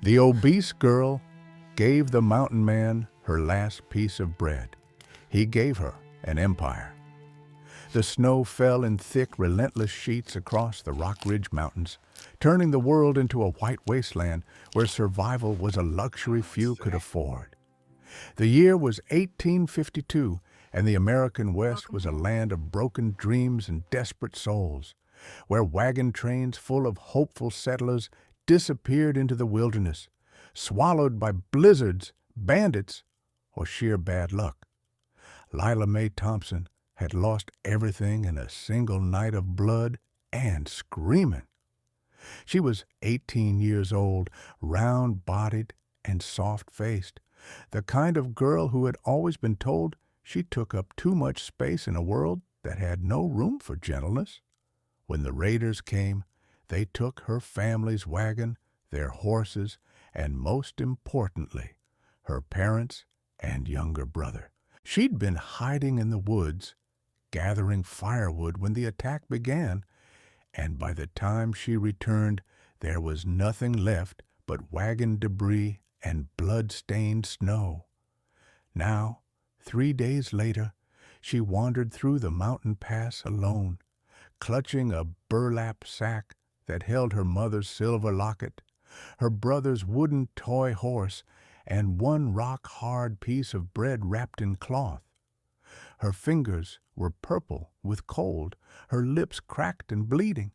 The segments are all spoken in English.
The obese girl gave the mountain man her last piece of bread. He gave her an empire. The snow fell in thick, relentless sheets across the Rock Ridge Mountains, turning the world into a white wasteland where survival was a luxury few could afford. The year was 1852, and the American West was a land of broken dreams and desperate souls, where wagon trains full of hopeful settlers disappeared into the wilderness, swallowed by blizzards, bandits, or sheer bad luck. Lila Mae Thompson had lost everything in a single night of blood and screaming. She was 18 years old, round-bodied and soft-faced, the kind of girl who had always been told she took up too much space in a world that had no room for gentleness. When the raiders came, they took her family's wagon, their horses, and most importantly, her parents and younger brother. She'd been hiding in the woods, gathering firewood when the attack began, and by the time she returned, there was nothing left but wagon debris and blood-stained snow. Now, 3 days later, she wandered through the mountain pass alone, clutching a burlap sack that held her mother's silver locket, her brother's wooden toy horse, and one rock-hard piece of bread wrapped in cloth. Her fingers were purple with cold, her lips cracked and bleeding.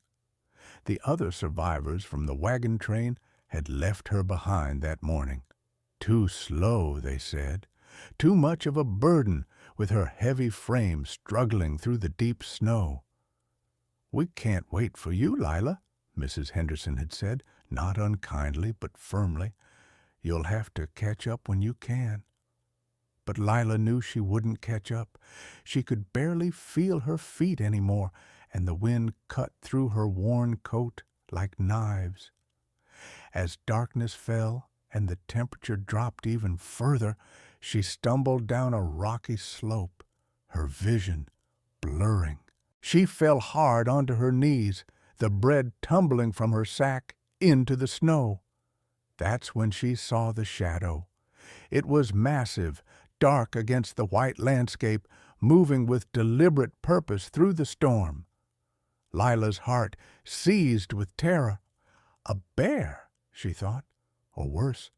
The other survivors from the wagon train had left her behind that morning. Too slow, they said, too much of a burden with her heavy frame struggling through the deep snow. "We can't wait for you, Lila," Mrs. Henderson had said, not unkindly but firmly. "You'll have to catch up when you can." But Lila knew she wouldn't catch up. She could barely feel her feet anymore, and the wind cut through her worn coat like knives. As darkness fell and the temperature dropped even further, she stumbled down a rocky slope, her vision blurring. She fell hard onto her knees, the bread tumbling from her sack into the snow. That's when she saw the shadow. It was massive, dark against the white landscape, moving with deliberate purpose through the storm. Lila's heart seized with terror. A bear, she thought, or worse,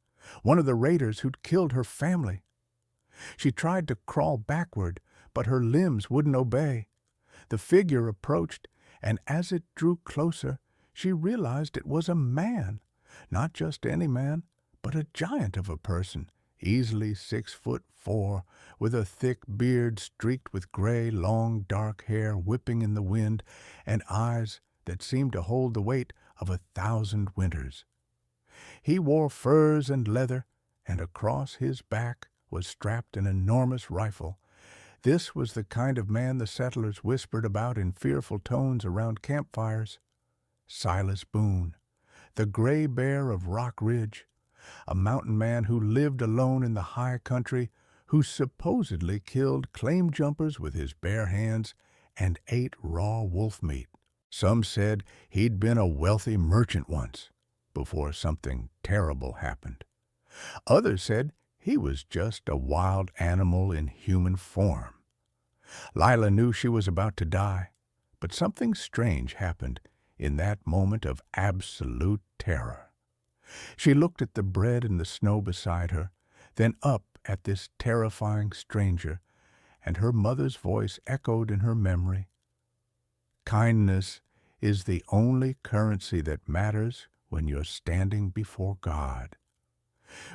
one of the raiders who'd killed her family. She tried to crawl backward, but her limbs wouldn't obey. The figure approached, and as it drew closer, she realized it was a man. Not just any man, but a giant of a person, easily 6'4", with a thick beard streaked with gray, long, dark hair whipping in the wind, and eyes that seemed to hold the weight of 1,000 winters. He wore furs and leather, and across his back was strapped an enormous rifle. This was the kind of man the settlers whispered about in fearful tones around campfires. Silas Boone, the gray bear of Rock Ridge, a mountain man who lived alone in the high country, who supposedly killed claim jumpers with his bare hands and ate raw wolf meat. Some said he'd been a wealthy merchant once, before something terrible happened. Others said he was just a wild animal in human form. Lila knew she was about to die, but something strange happened in that moment of absolute terror. She looked at the bread and the snow beside her, then up at this terrifying stranger, and her mother's voice echoed in her memory. "Kindness is the only currency that matters when you're standing before God."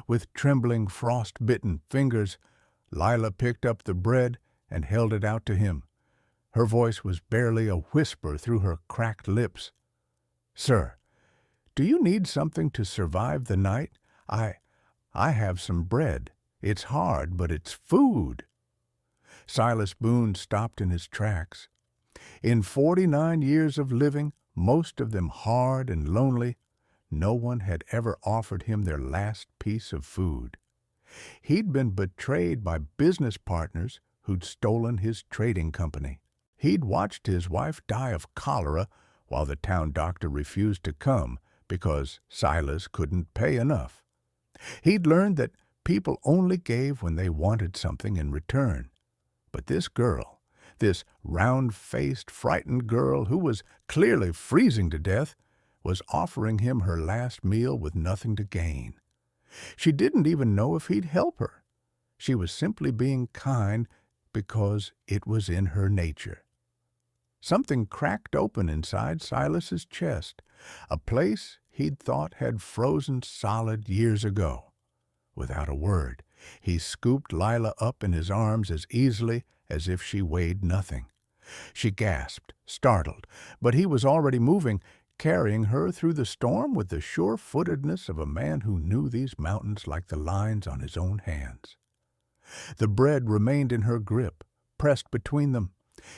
With trembling, frost-bitten fingers, Lila picked up the bread and held it out to him. Her voice was barely a whisper through her cracked lips. "Sir, do you need something to survive the night? I have some bread. It's hard, but it's food." Silas Boone stopped in his tracks. In 49 years of living, most of them hard and lonely, no one had ever offered him their last piece of food. He'd been betrayed by business partners who'd stolen his trading company. He'd watched his wife die of cholera while the town doctor refused to come because Silas couldn't pay enough. He'd learned that people only gave when they wanted something in return. But this girl, this round-faced, frightened girl who was clearly freezing to death, was offering him her last meal with nothing to gain. She didn't even know if he'd help her. She was simply being kind because it was in her nature. Something cracked open inside Silas's chest, a place he'd thought had frozen solid years ago. Without a word, he scooped Lila up in his arms as easily as if she weighed nothing. She gasped, startled, but he was already moving, carrying her through the storm with the sure-footedness of a man who knew these mountains like the lines on his own hands. The bread remained in her grip, pressed between them.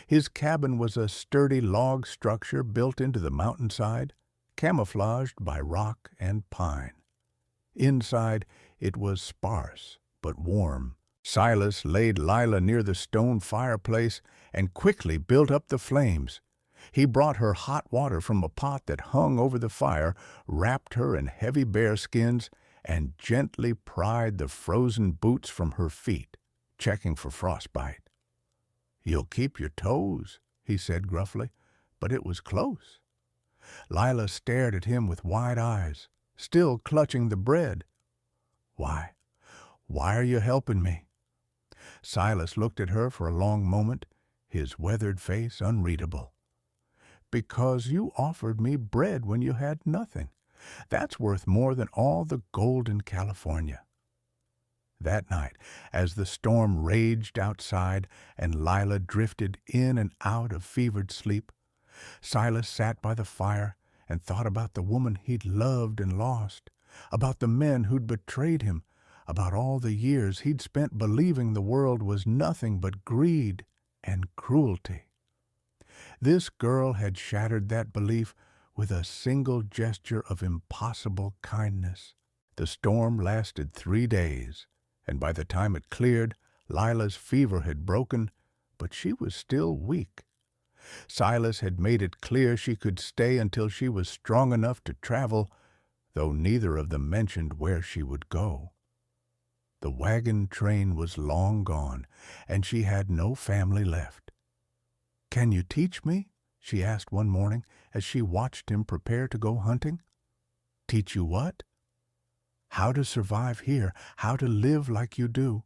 His cabin was a sturdy log structure built into the mountainside, camouflaged by rock and pine. Inside, it was sparse but warm. Silas laid Lila near the stone fireplace and quickly built up the flames. He brought her hot water from a pot that hung over the fire, wrapped her in heavy bearskins, and gently pried the frozen boots from her feet, checking for frostbite. "You'll keep your toes," he said gruffly, but it was close. Lila stared at him with wide eyes, still clutching the bread. Why are you helping me?" Silas looked at her for a long moment, his weathered face unreadable. "Because you offered me bread when you had nothing. That's worth more than all the gold in California." That night, as the storm raged outside and Lila drifted in and out of fevered sleep, Silas sat by the fire and thought about the woman he'd loved and lost, about the men who'd betrayed him, about all the years he'd spent believing the world was nothing but greed and cruelty. This girl had shattered that belief with a single gesture of impossible kindness. The storm lasted 3 days, and by the time it cleared, Lila's fever had broken, but she was still weak. Silas had made it clear she could stay until she was strong enough to travel, though neither of them mentioned where she would go. The wagon train was long gone, and she had no family left. "Can you teach me?" she asked one morning as she watched him prepare to go hunting. "Teach you what?" "How to survive here, how to live like you do."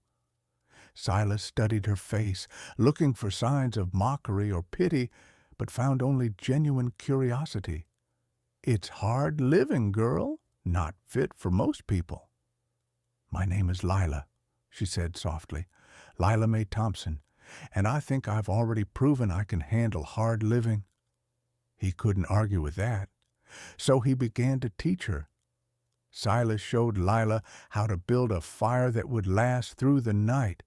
Silas studied her face, looking for signs of mockery or pity, but found only genuine curiosity. "It's hard living, girl, not fit for most people." "My name is Lila," she said softly, "Lila Mae Thompson, and I think I've already proven I can handle hard living." He couldn't argue with that, so he began to teach her. Silas showed Lila how to build a fire that would last through the night,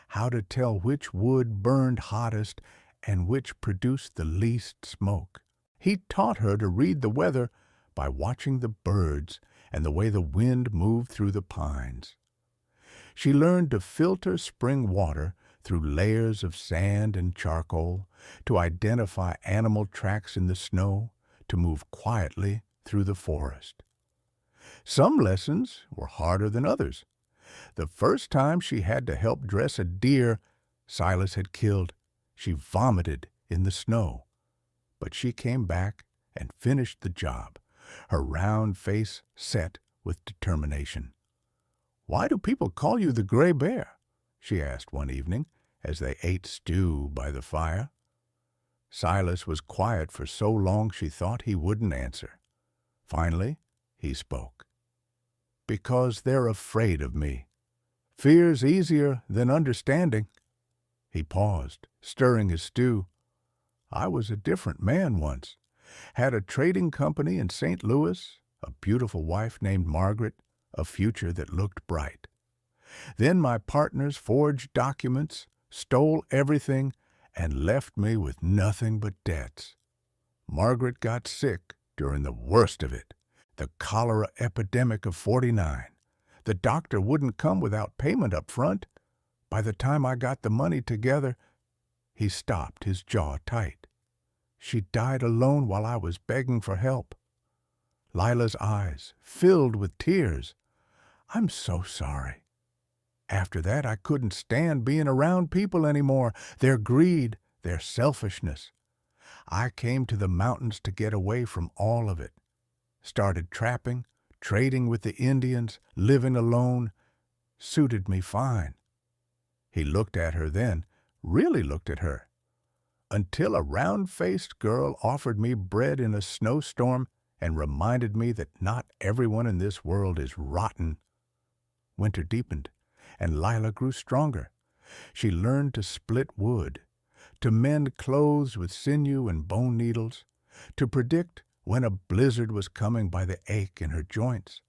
how to tell which wood burned hottest and which produced the least smoke. He taught her to read the weather by watching the birds and the way the wind moved through the pines. She learned to filter spring water through layers of sand and charcoal, to identify animal tracks in the snow, to move quietly through the forest. Some lessons were harder than others. The first time she had to help dress a deer Silas had killed, she vomited in the snow. But she came back and finished the job, her round face set with determination. "Why do people call you the Gray Bear?" she asked one evening as they ate stew by the fire. Silas was quiet for so long she thought he wouldn't answer. Finally, he spoke. "Because they're afraid of me. Fear's easier than understanding." He paused, stirring his stew. "I was a different man once. Had a trading company in St. Louis, a beautiful wife named Margaret, a future that looked bright. Then my partners forged documents, stole everything, and left me with nothing but debts. Margaret got sick during the worst of it, the cholera epidemic of '49. The doctor wouldn't come without payment up front. By the time I got the money together," he stopped, his jaw tight. "She died alone while I was begging for help." Lila's eyes filled with tears. I'm so sorry. After that, I couldn't stand being around people anymore, their greed, their selfishness. I came to the mountains to get away from all of it. Started trapping, trading with the Indians, living alone. Suited me fine. He looked at her then, really looked at her, until a round-faced girl offered me bread in a snowstorm and reminded me that not everyone in this world is rotten. Winter deepened, and Lila grew stronger. She learned to split wood, to mend clothes with sinew and bone needles, to predict when a blizzard was coming by the ache in her joints.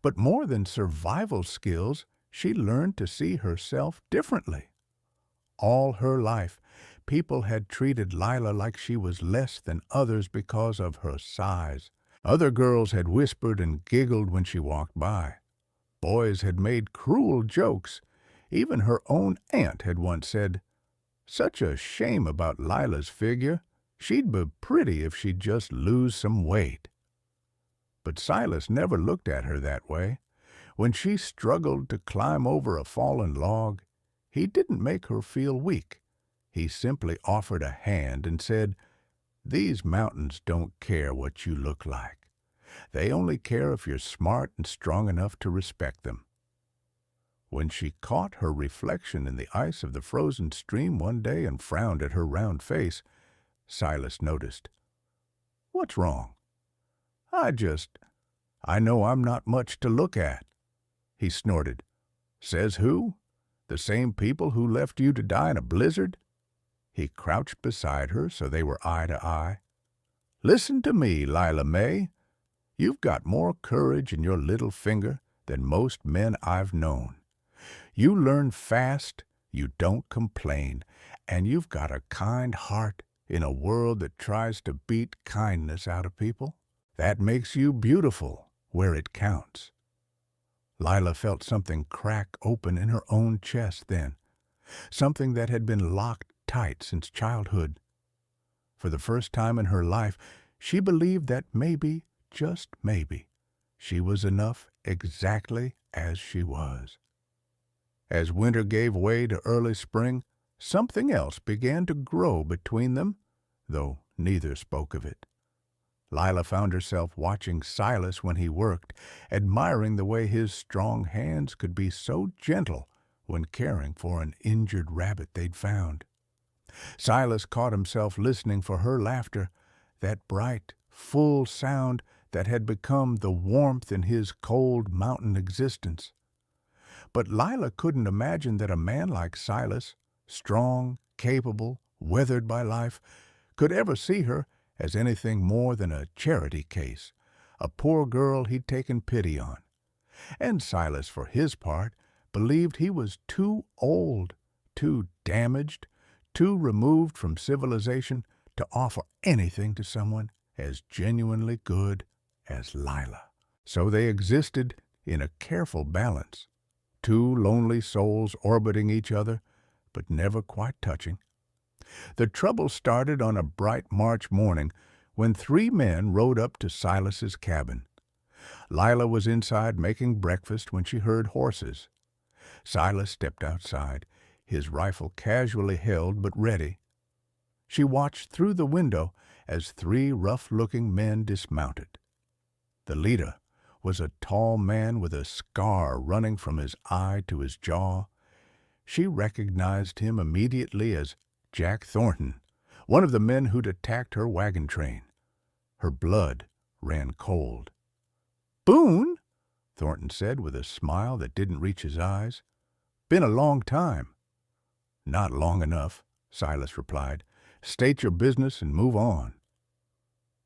But more than survival skills, she learned to see herself differently. All her life, people had treated Lila like she was less than others because of her size. Other girls had whispered and giggled when she walked by. Boys had made cruel jokes. Even her own aunt had once said, "Such a shame about Lila's figure. She'd be pretty if she'd just lose some weight." But Silas never looked at her that way. When she struggled to climb over a fallen log, he didn't make her feel weak. He simply offered a hand and said, "These mountains don't care what you look like. They only care if you're smart and strong enough to respect them." When she caught her reflection in the ice of the frozen stream one day and frowned at her round face, Silas noticed. "What's wrong?" I know I'm not much to look at." He snorted. "Says who? The same people who left you to die in a blizzard?" He crouched beside her so they were eye to eye. "Listen to me, Lila May. You've got more courage in your little finger than most men I've known. You learn fast, you don't complain, and you've got a kind heart in a world that tries to beat kindness out of people. That makes you beautiful where it counts." Lila felt something crack open in her own chest then, something that had been locked tight since childhood. For the first time in her life, she believed that maybe, just maybe, she was enough exactly as she was. As winter gave way to early spring, something else began to grow between them, though neither spoke of it. Lila found herself watching Silas when he worked, admiring the way his strong hands could be so gentle when caring for an injured rabbit they'd found. Silas caught himself listening for her laughter, that bright, full sound that had become the warmth in his cold mountain existence. But Lila couldn't imagine that a man like Silas, strong, capable, weathered by life, could ever see her as anything more than a charity case, a poor girl he'd taken pity on. And Silas, for his part, believed he was too old, too damaged, too removed from civilization to offer anything to someone as genuinely good as Lila. So they existed in a careful balance, two lonely souls orbiting each other, but never quite touching. The trouble started on a bright March morning when three men rode up to Silas's cabin. Lila was inside making breakfast when she heard horses. Silas stepped outside, his rifle casually held but ready. She watched through the window as three rough-looking men dismounted. The leader was a tall man with a scar running from his eye to his jaw. She recognized him immediately as Jack Thornton, one of the men who'd attacked her wagon train. Her blood ran cold. "Boone," Thornton said with a smile that didn't reach his eyes. "Been a long time." "Not long enough," Silas replied. "State your business and move on."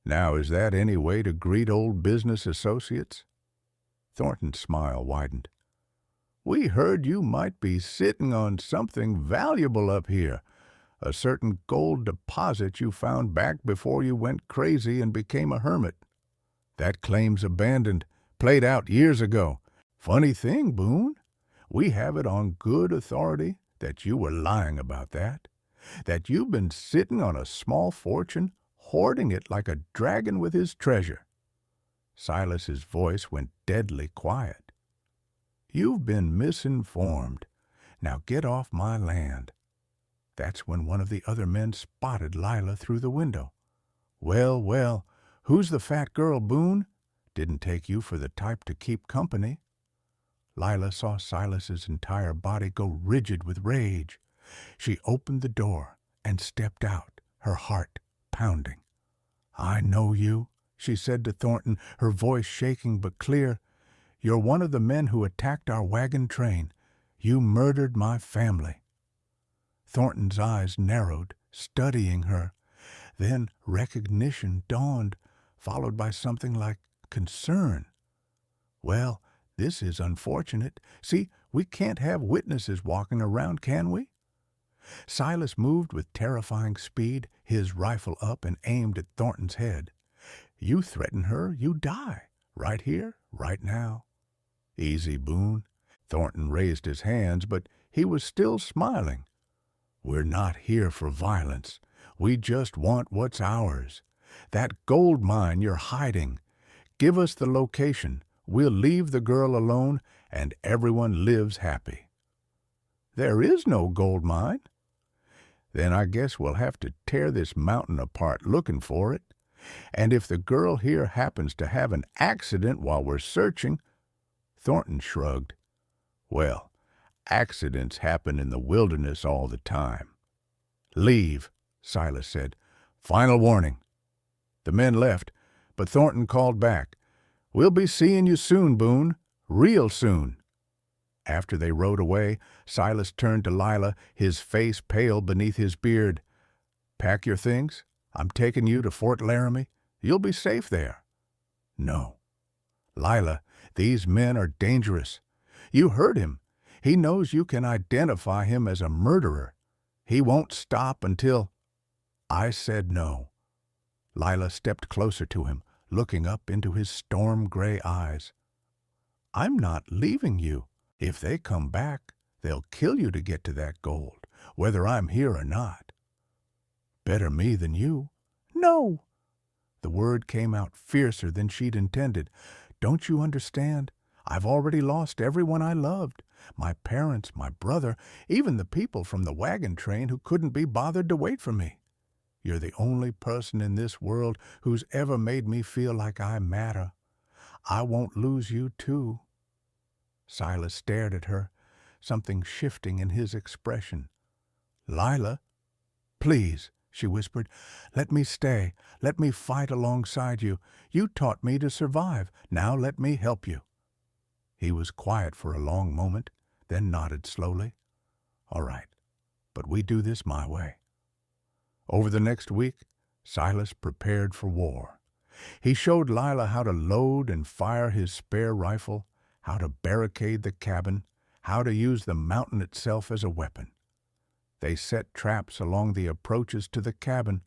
"Now, is that any way to greet old business associates?" Thornton's smile widened. "We heard you might be sitting on something valuable up here, a certain gold deposit you found back before you went crazy and became a hermit. That claim's abandoned, played out years ago. Funny thing, Boone, we have it on good authority that you were lying about that you've been sitting on a small fortune, hoarding it like a dragon with his treasure." Silas's voice went deadly quiet. You've been misinformed. Now get off my land." That's when one of the other men spotted Lila through the window. "Well, well, who's the fat girl, Boone? Didn't take you for the type to keep company." Lila saw Silas's entire body go rigid with rage. She opened the door and stepped out, her heart pounding. "I know you," she said to Thornton, her voice shaking but clear. "You're one of the men who attacked our wagon train. You murdered my family." Thornton's eyes narrowed, studying her. Then recognition dawned, followed by something like concern. "Well, this is unfortunate. See, we can't have witnesses walking around, can we?" Silas moved with terrifying speed, his rifle up and aimed at Thornton's head. "You threaten her, you die. Right here, right now." "Easy, Boone." Thornton raised his hands, but he was still smiling. "We're not here for violence. We just want what's ours. That gold mine you're hiding. Give us the location. We'll leave the girl alone, and everyone lives happy." "There is no gold mine." "Then I guess we'll have to tear this mountain apart looking for it. And if the girl here happens to have an accident while we're searching—" Thornton shrugged. "Well, accidents happen in the wilderness all the time." "Leave," Silas said. "Final warning." The men left, but Thornton called back. "We'll be seeing you soon, Boone. Real soon." After they rode away, Silas turned to Lila, his face pale beneath his beard. "Pack your things. I'm taking you to Fort Laramie. You'll be safe there." "No." "Lila, these men are dangerous. You heard him. He knows you can identify him as a murderer. He won't stop until—" "I said no." Lila stepped closer to him, looking up into his storm-gray eyes. "I'm not leaving you. If they come back, they'll kill you to get to that gold, whether I'm here or not." "Better me than you." "No!" The word came out fiercer than she'd intended. "Don't you understand? I've already lost everyone I loved. My parents, my brother, even the people from the wagon train who couldn't be bothered to wait for me. You're the only person in this world who's ever made me feel like I matter. I won't lose you, too." Silas stared at her, something shifting in his expression. "Lila, please," she whispered, "let me stay. Let me fight alongside you. You taught me to survive. Now let me help you." He was quiet for a long moment, then nodded slowly. "All right, but we do this my way." Over the next week, Silas prepared for war. He showed Lila how to load and fire his spare rifle, how to barricade the cabin, how to use the mountain itself as a weapon. They set traps along the approaches to the cabin,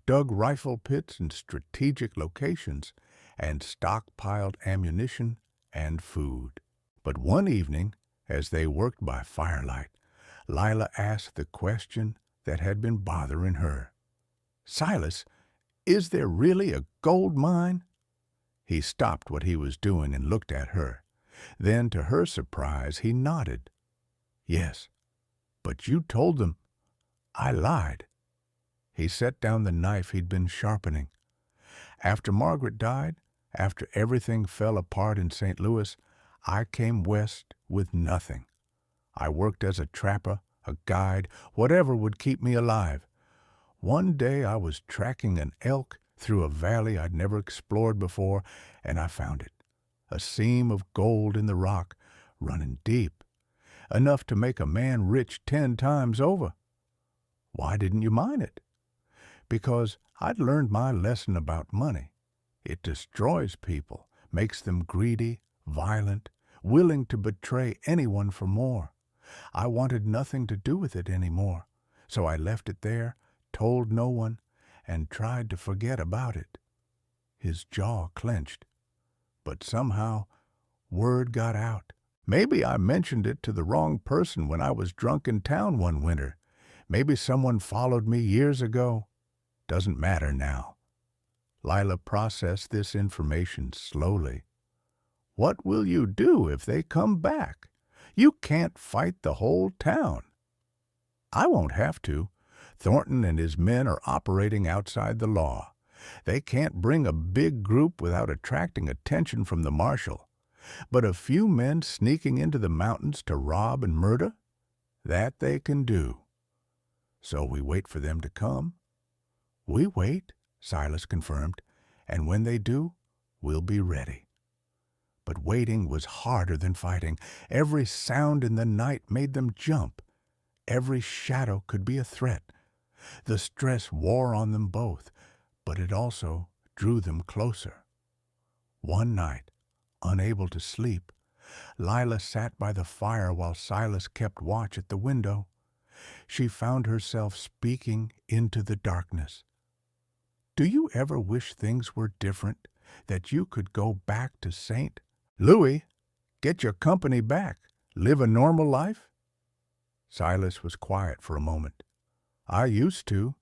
dug rifle pits in strategic locations, and stockpiled ammunition and food. But one evening, as they worked by firelight, Lila asked the question that had been bothering her. "Silas, is there really a gold mine?" He stopped what he was doing and looked at her. Then, to her surprise, he nodded. "Yes, but you told them—" "I lied." He set down the knife he'd been sharpening. "After Margaret died, after everything fell apart in St. Louis, I came west with nothing. I worked as a trapper, a guide, whatever would keep me alive. One day I was tracking an elk through a valley I'd never explored before, and I found it. A seam of gold in the rock, running deep, enough to make a man rich 10 times over. Why didn't you mine it? Because I'd learned my lesson about money. It destroys people, makes them greedy, violent, willing to betray anyone for more. I wanted nothing to do with it anymore, so I left it there, told no one, and tried to forget about it." His jaw clenched. "But somehow, word got out. Maybe I mentioned it to the wrong person when I was drunk in town one winter. Maybe someone followed me years ago. Doesn't matter now." Lila processed this information slowly. "What will you do if they come back?" You can't fight the whole town." "I won't have to. Thornton and his men are operating outside the law. They can't bring a big group without attracting attention from the marshal. But a few men sneaking into the mountains to rob and murder? That they can do. So we wait for them to come." "We wait," Silas confirmed, "and when they do, we'll be ready." But waiting was harder than fighting. Every sound in the night made them jump. Every shadow could be a threat. The stress wore on them both, but it also drew them closer. One night, unable to sleep, Lila sat by the fire while Silas kept watch at the window. She found herself speaking into the darkness. "Do you ever wish things were different, that you could go back to St. Louis, get your company back, live a normal life?" Silas was quiet for a moment. "I used to.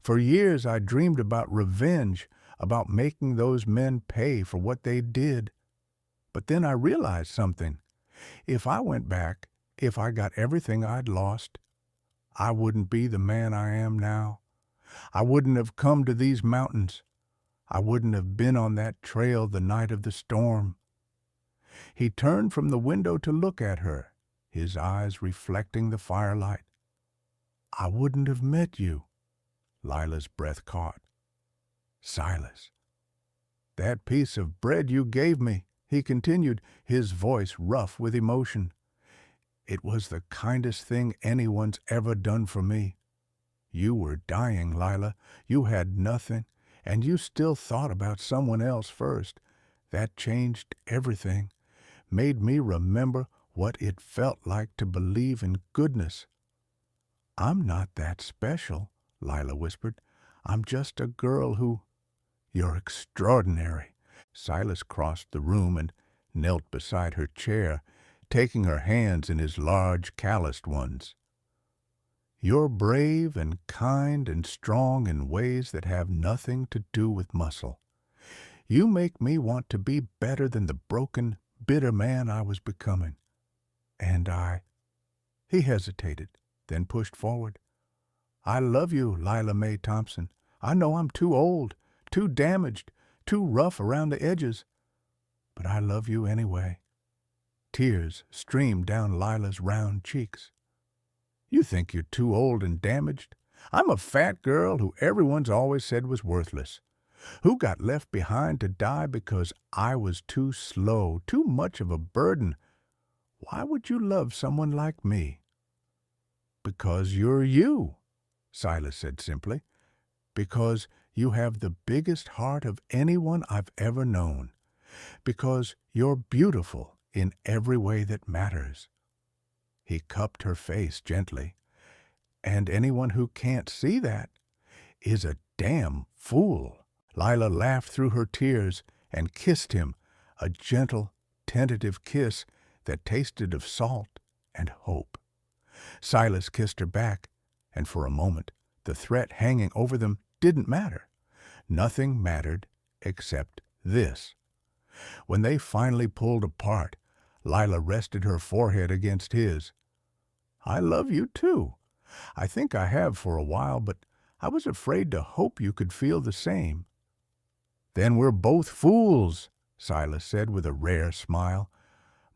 For years I dreamed about revenge, about making those men pay for what they did. But then I realized something. If I went back, if I got everything I'd lost, I wouldn't be the man I am now. I wouldn't have come to these mountains. I wouldn't have been on that trail the night of the storm." He turned from the window to look at her, his eyes reflecting the firelight. "I wouldn't have met you." Lila's breath caught. "Silas." "That piece of bread you gave me," he continued, his voice rough with emotion. "It was the kindest thing anyone's ever done for me. You were dying, Lila. You had nothing, and you still thought about someone else first. That changed everything, made me remember what it felt like to believe in goodness." "I'm not that special," Lila whispered. "I'm just a girl who—" "You're extraordinary." Silas crossed the room and knelt beside her chair, taking her hands in his large, calloused ones. "You're brave and kind and strong in ways that have nothing to do with muscle. You make me want to be better than the broken, bitter man I was becoming. And I—" He hesitated, then pushed forward. "I love you, Lila Mae Thompson. I know I'm too old, too damaged, too rough around the edges. But I love you anyway." Tears streamed down Lila's round cheeks. "You think you're too old and damaged? I'm a fat girl who everyone's always said was worthless, who got left behind to die because I was too slow, too much of a burden. Why would you love someone like me?" "Because you're you," Silas said simply. "Because you have the biggest heart of anyone I've ever known. Because you're beautiful in every way that matters." He cupped her face gently. "And anyone who can't see that is a damn fool." Lila laughed through her tears and kissed him, a gentle, tentative kiss that tasted of salt and hope. Silas kissed her back, and for a moment the threat hanging over them didn't matter. Nothing mattered except this. When they finally pulled apart, Lila rested her forehead against his. "I love you too. I think I have for a while, but I was afraid to hope you could feel the same." "Then we're both fools," Silas said with a rare smile.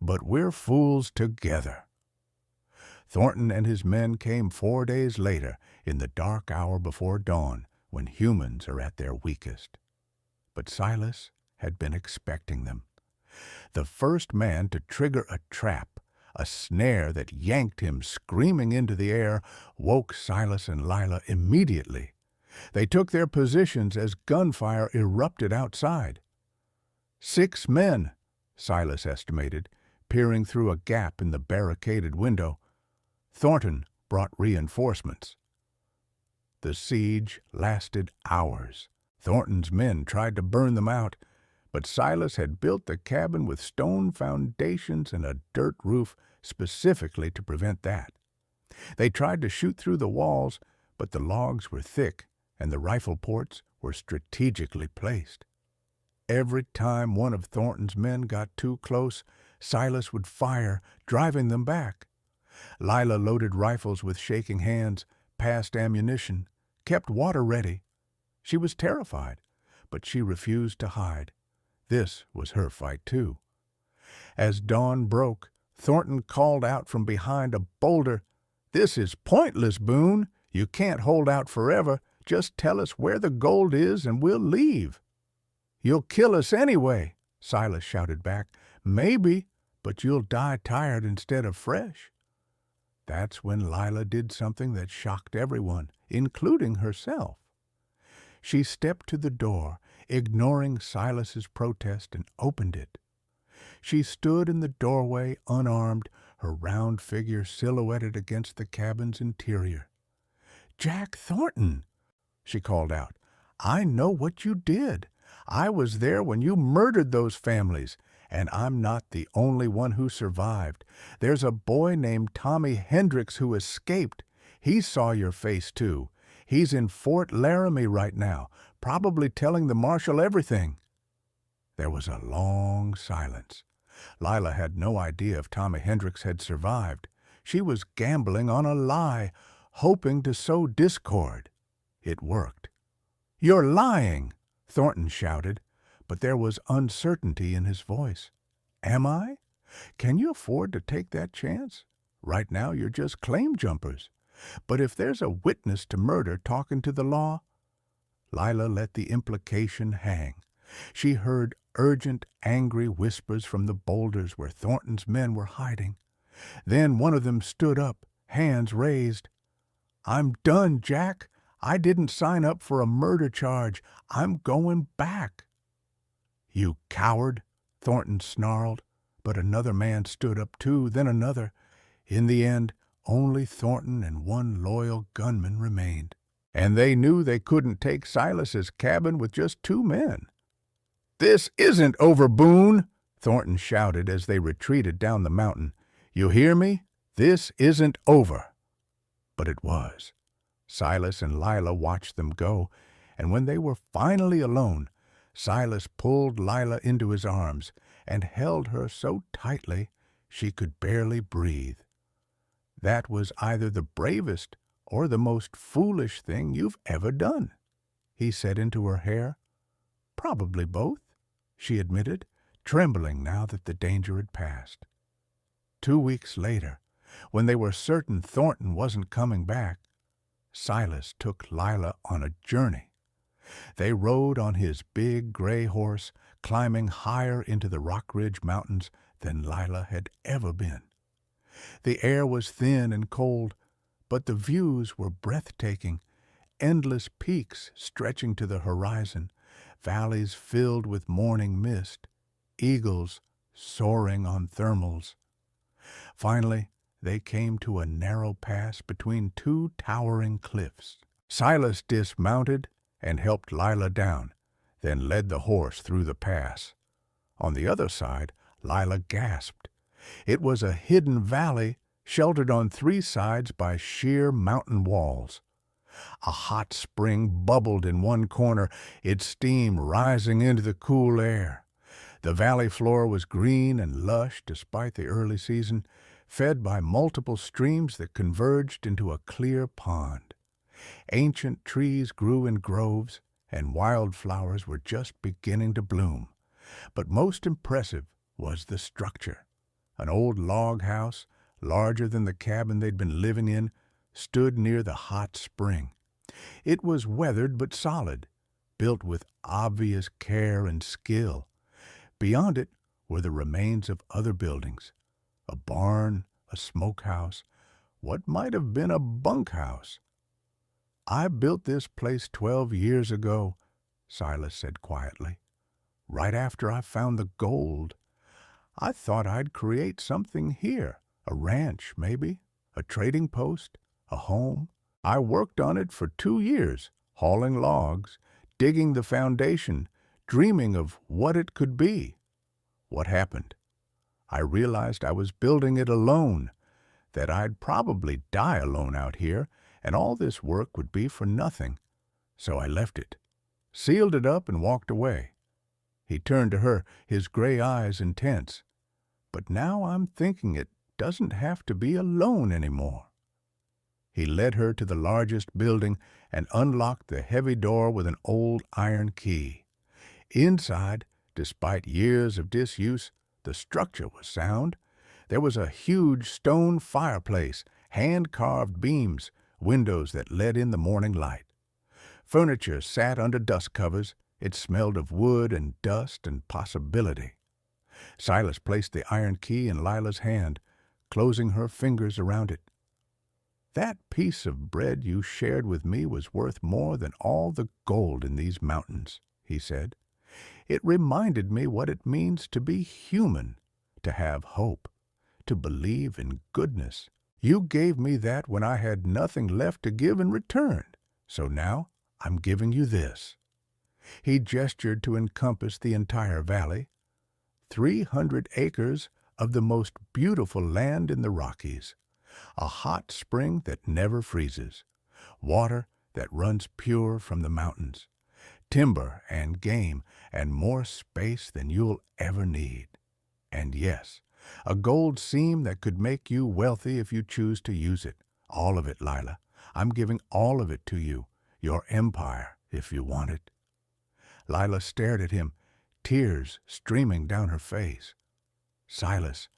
"But we're fools together." Thornton and his men came 4 days later, in the dark hour before dawn, when humans are at their weakest. But Silas had been expecting them. The first man to trigger a trap, a snare that yanked him screaming into the air, woke Silas and Lila immediately. They took their positions as gunfire erupted outside. 6 men, Silas estimated, peering through a gap in the barricaded window. Thornton brought reinforcements. The siege lasted hours. Thornton's men tried to burn them out, but Silas had built the cabin with stone foundations and a dirt roof specifically to prevent that. They tried to shoot through the walls, but the logs were thick and the rifle ports were strategically placed. Every time one of Thornton's men got too close, Silas would fire, driving them back. Lila loaded rifles with shaking hands, passed ammunition, kept water ready. She was terrified, but she refused to hide. This was her fight too. As dawn broke, Thornton called out from behind a boulder, "This is pointless, Boone. You can't hold out forever. Just tell us where the gold is and we'll leave." "You'll kill us anyway," Silas shouted back. "Maybe, but you'll die tired instead of fresh." That's when Lila did something that shocked everyone, including herself. She stepped to the door, ignoring Silas's protest, and opened it. She stood in the doorway, unarmed, her round figure silhouetted against the cabin's interior. "Jack Thornton," she called out, "I know what you did. I was there when you murdered those families, and I'm not the only one who survived. There's a boy named Tommy Hendricks who escaped. He saw your face, too. He's in Fort Laramie right now, probably telling the marshal everything." There was a long silence. Lila had no idea if Tommy Hendricks had survived. She was gambling on a lie, hoping to sow discord. It worked. "You're lying!" Thornton shouted, but there was uncertainty in his voice. "Am I? Can you afford to take that chance? Right now you're just claim jumpers. But if there's a witness to murder talking to the law—" Lila let the implication hang. She heard urgent, angry whispers from the boulders where Thornton's men were hiding. Then one of them stood up, hands raised. "I'm done, Jack. I didn't sign up for a murder charge. I'm going back." "You coward," Thornton snarled, but another man stood up too, then another. In the end, only Thornton and one loyal gunman remained. And they knew they couldn't take Silas's cabin with just 2 men. "This isn't over, Boone," Thornton shouted as they retreated down the mountain. "You hear me? This isn't over." But it was. Silas and Lila watched them go, and when they were finally alone, Silas pulled Lila into his arms and held her so tightly she could barely breathe. "That was either the bravest or the most foolish thing you've ever done," he said into her hair. "Probably both," she admitted, trembling now that the danger had passed. 2 weeks later, when they were certain Thornton wasn't coming back, Silas took Lila on a journey. They rode on his big gray horse, climbing higher into the Rock Ridge Mountains than Lila had ever been. The air was thin and cold, but the views were breathtaking, endless peaks stretching to the horizon, valleys filled with morning mist, eagles soaring on thermals. Finally, they came to a narrow pass between 2 towering cliffs. Silas dismounted and helped Lila down, then led the horse through the pass. On the other side, Lila gasped. It was a hidden valley sheltered on 3 sides by sheer mountain walls. A hot spring bubbled in one corner, its steam rising into the cool air. The valley floor was green and lush despite the early season, fed by multiple streams that converged into a clear pond. Ancient trees grew in groves, and wildflowers were just beginning to bloom. But most impressive was the structure. An old log house, larger than the cabin they'd been living in, stood near the hot spring. It was weathered but solid, built with obvious care and skill. Beyond it were the remains of other buildings, a barn, a smokehouse, what might have been a bunkhouse. "I built this place 12 years ago," Silas said quietly, "right after I found the gold. I thought I'd create something here, a ranch maybe, a trading post, a home. I worked on it for 2 years, hauling logs, digging the foundation, dreaming of what it could be. What happened? I realized I was building it alone, that I'd probably die alone out here, and all this work would be for nothing. So I left it, sealed it up, and walked away." He turned to her, his gray eyes intense. but now I'm thinking it doesn't have to be alone anymore." He led her to the largest building and unlocked the heavy door with an old iron key. Inside, despite years of disuse, the structure was sound. There was a huge stone fireplace, hand-carved beams, windows that let in the morning light. Furniture sat under dust covers. It smelled of wood and dust and possibility. Silas placed the iron key in Lila's hand, closing her fingers around it. "That piece of bread you shared with me was worth more than all the gold in these mountains," he said. "It reminded me what it means to be human, to have hope, to believe in goodness. You gave me that when I had nothing left to give in return, so now I'm giving you this." He gestured to encompass the entire valley. 300 acres of the most beautiful land in the Rockies. A hot spring that never freezes. Water that runs pure from the mountains. Timber and game and more space than you'll ever need. And yes, a gold seam that could make you wealthy if you choose to use it. All of it, Lila. I'm giving all of it to you. Your empire, if you want it. Lila stared at him, tears streaming down her face. "Silas,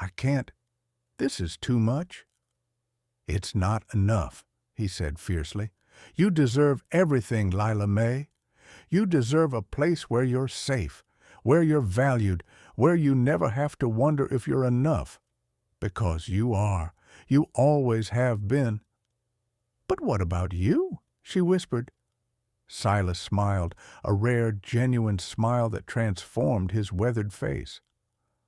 I can't. This is too much." "It's not enough," he said fiercely. "You deserve everything, Lila May. You deserve a place where you're safe, where you're valued, where you never have to wonder if you're enough. Because you are. You always have been." "But what about you?" she whispered. Silas smiled, a rare, genuine smile that transformed his weathered face.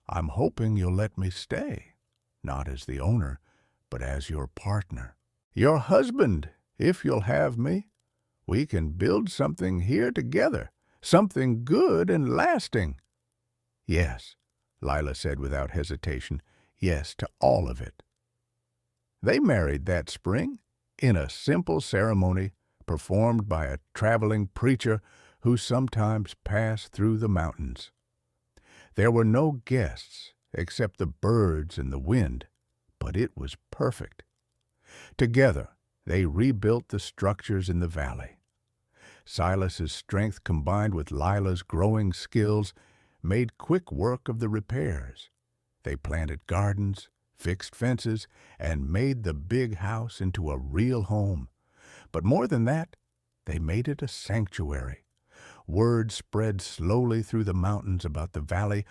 "I'm hoping you'll let me stay, not as the owner, but as your partner. Your husband, if you'll have me. We can build something here together, something good and lasting." "Yes," Lila said without hesitation, "yes to all of it." They married that spring, in a simple ceremony performed by a traveling preacher who sometimes passed through the mountains. There were no guests except the birds and the wind, but it was perfect. Together, they rebuilt the structures in the valley. Silas's strength combined with Lila's growing skills made quick work of the repairs. They planted gardens, fixed fences, and made the big house into a real home. But more than that, they made it a sanctuary. Word spread slowly through the mountains about the valley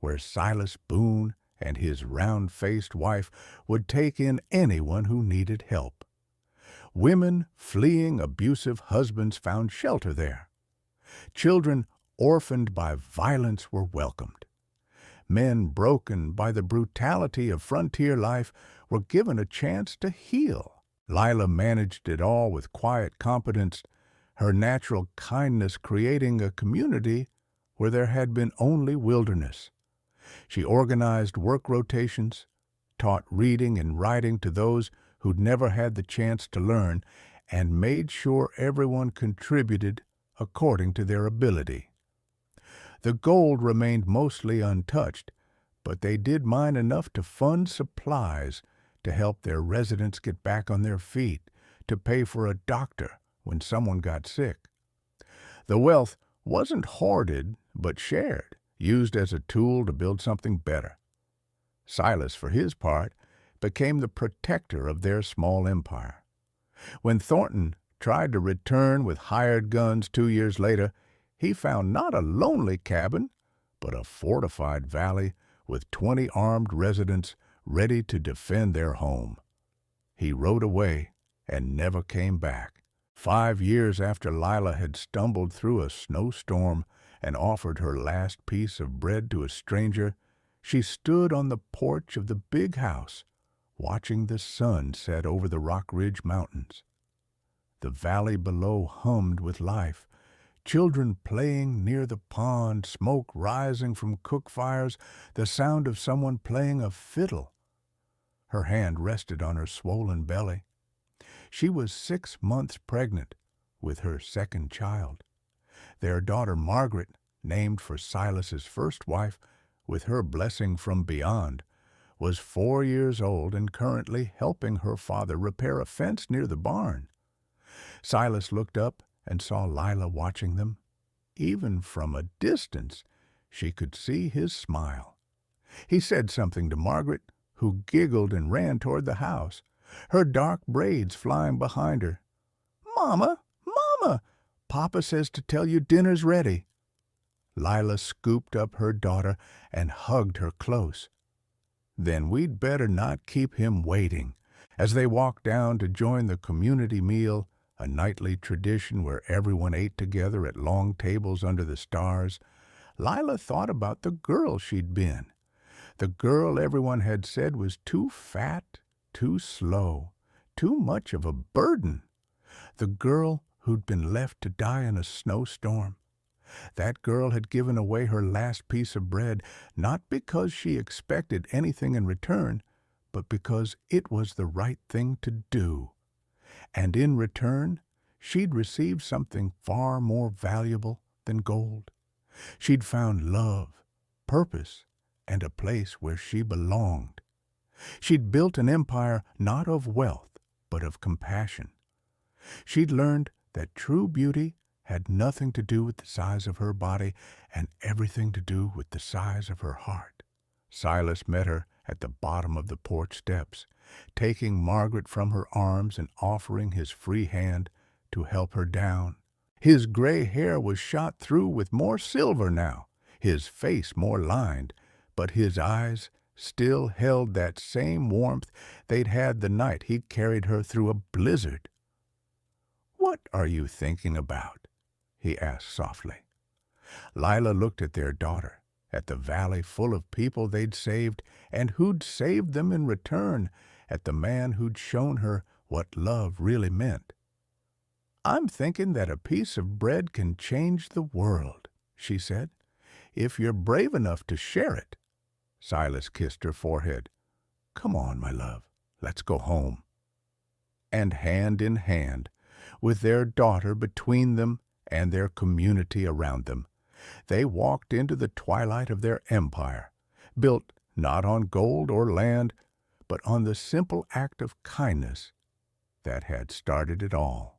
where Silas Boone and his round-faced wife would take in anyone who needed help. Women fleeing abusive husbands found shelter there. Children orphaned by violence were welcomed. Men broken by the brutality of frontier life were given a chance to heal. Lila managed it all with quiet competence, her natural kindness creating a community where there had been only wilderness. She organized work rotations, taught reading and writing to those who'd never had the chance to learn, and made sure everyone contributed according to their ability. The gold remained mostly untouched, but they did mine enough to fund supplies to help their residents get back on their feet, to pay for a doctor when someone got sick. The wealth wasn't hoarded, but shared, used as a tool to build something better. Silas, for his part, became the protector of their small empire. When Thornton tried to return with hired guns 2 years later, he found not a lonely cabin, but a fortified valley with 20 armed residents ready to defend their home. He rode away and never came back. 5 years after Lila had stumbled through a snowstorm and offered her last piece of bread to a stranger, she stood on the porch of the big house, watching the sun set over the Rock Ridge Mountains. The valley below hummed with life. Children playing near the pond, smoke rising from cook fires, the sound of someone playing a fiddle. Her hand rested on her swollen belly. She was 6 months pregnant with her second child. Their daughter Margaret, named for Silas's first wife, with her blessing from beyond, was 4 years old and currently helping her father repair a fence near the barn. Silas looked up and saw Lila watching them. Even from a distance, she could see his smile. He said something to Margaret, who giggled and ran toward the house, her dark braids flying behind her. "Mama, Mama, Papa says to tell you dinner's ready." Lila scooped up her daughter and hugged her close. "Then we'd better not keep him waiting." As they walked down to join the community meal, a nightly tradition where everyone ate together at long tables under the stars, Lila thought about the girl she'd been. The girl everyone had said was too fat, too slow, too much of a burden. The girl who'd been left to die in a snowstorm. That girl had given away her last piece of bread, not because she expected anything in return, but because it was the right thing to do. And in return, she'd received something far more valuable than gold. She'd found love, purpose, and a place where she belonged. She'd built an empire not of wealth, but of compassion. She'd learned that true beauty had nothing to do with the size of her body and everything to do with the size of her heart. Silas met her at the bottom of the porch steps, taking Margaret from her arms and offering his free hand to help her down. His gray hair was shot through with more silver now, his face more lined, but his eyes still held that same warmth they'd had the night he'd carried her through a blizzard. "What are you thinking about?" he asked softly. Lila looked at their daughter, at the valley full of people they'd saved and who'd saved them in return, at the man who'd shown her what love really meant. "I'm thinking that a piece of bread can change the world," she said, "if you're brave enough to share it." Silas kissed her forehead. "Come on, my love, let's go home." And hand in hand, with their daughter between them and their community around them, they walked into the twilight of their empire, built not on gold or land, but on the simple act of kindness that had started it all.